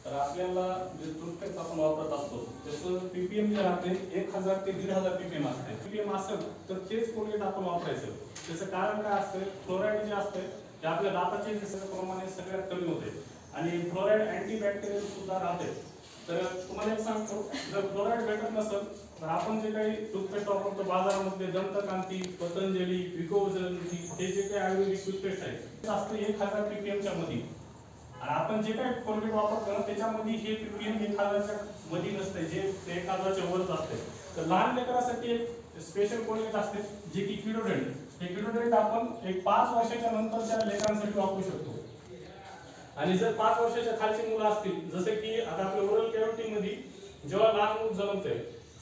तर आपल्याला जे टूथपेस्ट आपण वापरत असतो त्याचं पीपीएम जे राहते 1000 ते 1500 पीपीएम असते. पीपीएम असेल तर तेच कोलगेट आपण वापरायचं. त्याचं कारण काय असतं, फ्लोराईड जे असते ते आपल्या दाताचे प्रमाणे सगळ्यात कमी होते आणि फ्लोराईड अँटीबॅक्टेरियल सुद्धा राहते. तर तुम्हाला एक सांगतो, जर फ्लोराईड भेटत नसेल तर आपण जे काही टूथपेस्ट वापरतो बाजारामध्ये दंतकांती, पतंजली, विकोजन हे जे काही आयुर्वेदिक टूथपेस्ट आहे ते असतं 1000 पीपीएमच्या मध्ये. आणि आपण जे काही कोलगेट वापरतो ना त्याच्यामध्ये हे पीपीएम 1000च्या मध्ये नसते, जे 1000च्या वरच असते. तर लहान लेकरांसाठी एक स्पेशल कोलगेट असते जे की किडोडेंट. हे किडोडेंट आपण एक 5 वर्षाच्या नंतरच्या लेकरांसाठी वापरू शकतो. आणि जर 5 वर्षाच्या खालची मुलं असतील, जसे की आता आपल्या ओरल कॅव्हिटी मध्ये जेव्हा लहान मूल जन्मते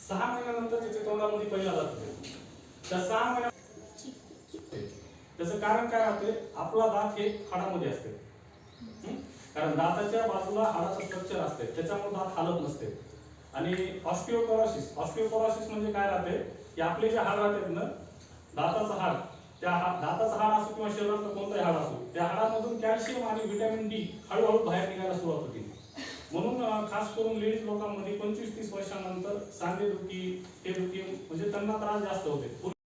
6 महिन्यानंतर त्याच्या तोंडामध्ये पहिला जातो. त्या 6 महिन्या त्याचं कारण काय राहते, आपला दात हे हाडामध्ये असते. कारण दाताच्या बाजूला हाडाचं स्ट्रक्चर असते, त्याच्यामुळे दात हालत नसते. आणि ऑस्टिओपोरोसिस म्हणजे काय राहते की आपले जे हाड राहतात ना, दाताचं हाड, दाताचं हाड असो किंवा शरीरातलं कोणतंही हाड असो, त्या हाडामधून कॅल्शियम आणि व्हिटॅमिन डी हळूहळू बाहेर निघायला सुरुवात होते. म्हणून खास करून लेडीज लोकांमध्ये 25-30 वर्षानंतर सांधेदुखी, हे दुखी म्हणजे त्यांना त्रास जास्त होते.